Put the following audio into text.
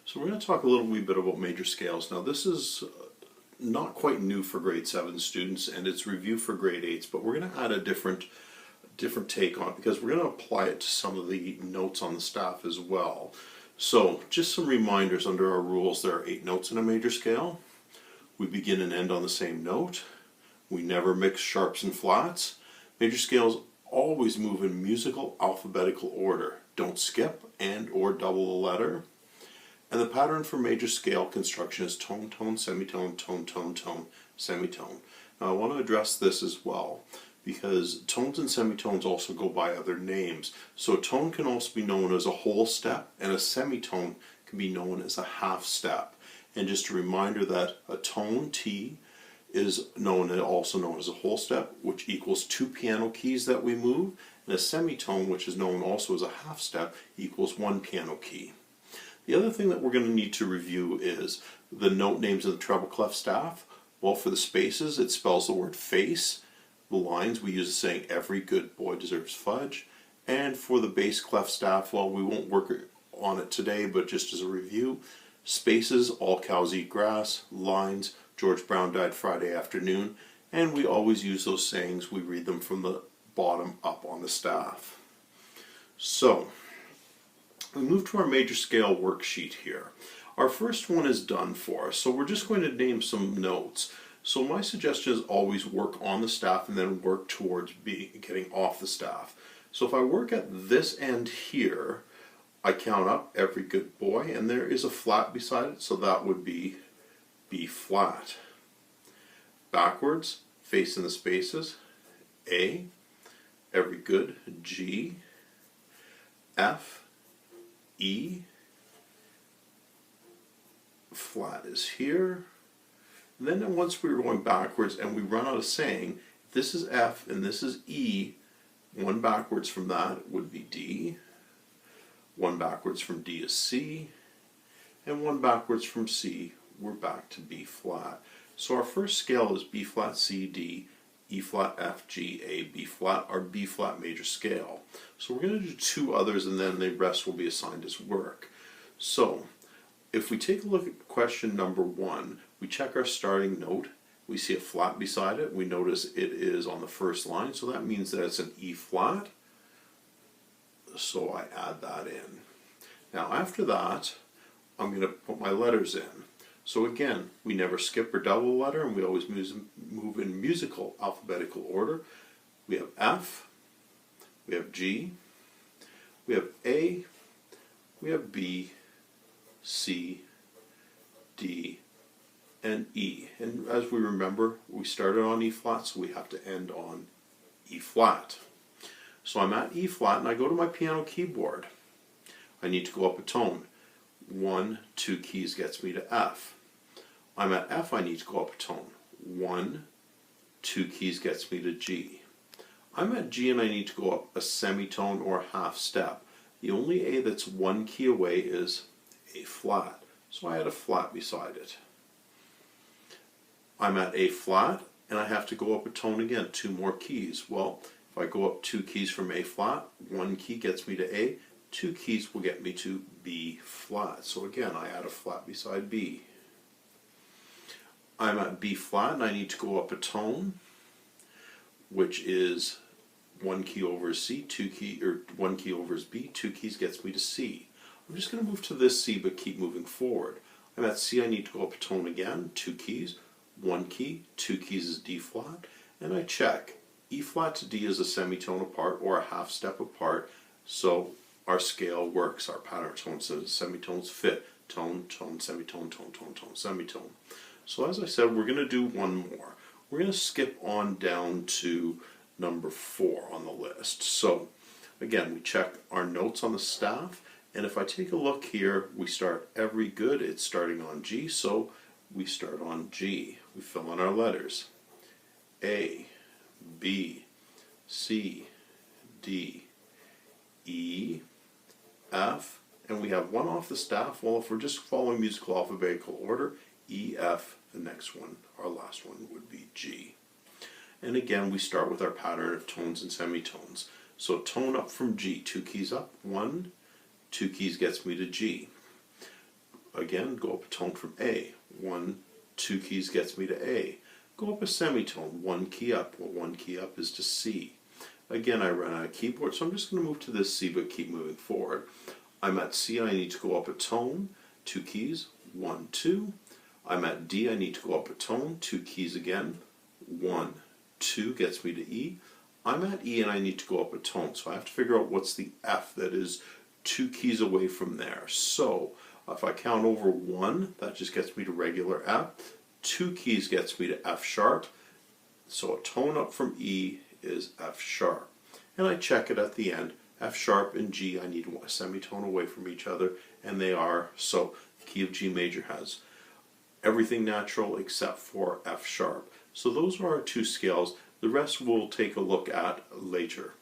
So we're going to talk a little wee bit about major scales. Now this is not quite new for grade 7 students, and it's review for grade 8s, but we're going to add a different take on it because we're going to apply it to some of the notes on the staff as well. So just some reminders under our rules: there are 8 notes in a major scale. We begin and end on the same note. We never mix sharps and flats. Major scales always move in musical alphabetical order. Don't skip and or double the letter. And the pattern for major scale construction is tone, tone, semitone, tone, tone, tone, semitone. Now I want to address this as well, because tones and semitones also go by other names. So a tone can also be known as a whole step, and a semitone can be known as a half step. And just a reminder that a tone, T, is also known as a whole step, which equals 2 piano keys that we move, and a semitone, which is known also as a half step, equals 1 piano key. The other thing that we're going to need to review is the note names of the treble clef staff. Well, for the spaces, it spells the word face. The lines, we use the saying, every good boy deserves fudge. And for the bass clef staff, well, we won't work on it today, but just as a review, spaces, all cows eat grass. Lines, George Brown died Friday afternoon. And we always use those sayings. We read them from the bottom up on the staff. So we move to our major scale worksheet here. Our first one is done for us, so we're just going to name some notes. So my suggestion is always work on the staff and then work towards getting off the staff. So if I work at this end here, I count up every good boy, and there is a flat beside it, so that would be B flat. Backwards, face in the spaces, A, every good, G, F, E, flat is here. And then once we're going backwards and we run out of saying, this is F and this is E, one backwards from that would be D, one backwards from D is C, and one backwards from C, we're back to B flat. So our first scale is B flat, C, D, E flat, F, G, A, B flat, our B flat major scale. So we're going to do 2 others, and then the rest will be assigned as work. So if we take a look at question number 1, we check our starting note. We see a flat beside it. We notice it is on the first line, so that means that it's an E flat. So I add that in. Now after that, I'm going to put my letters in. So again, we never skip or double a letter, and we always move in musical alphabetical order. We have F, we have G, we have A, we have B, C, D, and E. And as we remember, we started on E flat, so we have to end on E flat. So I'm at E flat, and I go to my piano keyboard. I need to go up a tone. 1, 2 keys gets me to F. I'm at F, I need to go up a tone. 1, 2 keys gets me to G. I'm at G and I need to go up a semitone or a half step. The only A that's 1 key away is A flat, so I add a flat beside it. I'm at A flat and I have to go up a tone again, 2 more keys. Well, if I go up 2 keys from A flat, 1 key gets me to A, 2 keys will get me to B flat. So again, I add a flat beside B. I'm at B flat and I need to go up a tone, which is 1 key over C, 1 key over B, 2 keys gets me to C. I'm just going to move to this C but keep moving forward. I'm at C, I need to go up a tone again, 2 keys, 1 key, 2 keys is D flat, and I check. E flat to D is a semitone apart or a half step apart, so our scale works. Our pattern tone says semitones fit. Tone, tone, semitone, tone, tone, tone, semitone. So as I said, we're going to do one more. We're going to skip on down to number 4 on the list. So again, we check our notes on the staff, and if I take a look here, we start every good. It's starting on G, so we start on G. We fill in our letters. A, B, C, D, E, F, and we have 1 off the staff. Well, if we're just following musical alphabetical order, E, F, the next one, our last one, would be G. And again, we start with our pattern of tones and semitones. So tone up from G, 2 keys up, 1, 2 keys gets me to G. again, go up a tone from A. 1, 2 keys gets me to A. Go up a semitone, 1 key up. Well, 1 key up is to C. Again, I run out of keyboard, so I'm just going to move to this C, but keep moving forward. I'm at C, I need to go up a tone, 2 keys, 1, 2. I'm at D, I need to go up a tone, 2 keys again, 1, 2 gets me to E. I'm at E and I need to go up a tone, so I have to figure out what's the F that is 2 keys away from there. So if I count over 1, that just gets me to regular F. 2 keys gets me to F sharp. So a tone up from E is F sharp. And I check it at the end. F sharp and G, I need a semitone away from each other, and they are. So the key of G major has everything natural except for F sharp. So those are our 2 scales. The rest we'll take a look at later.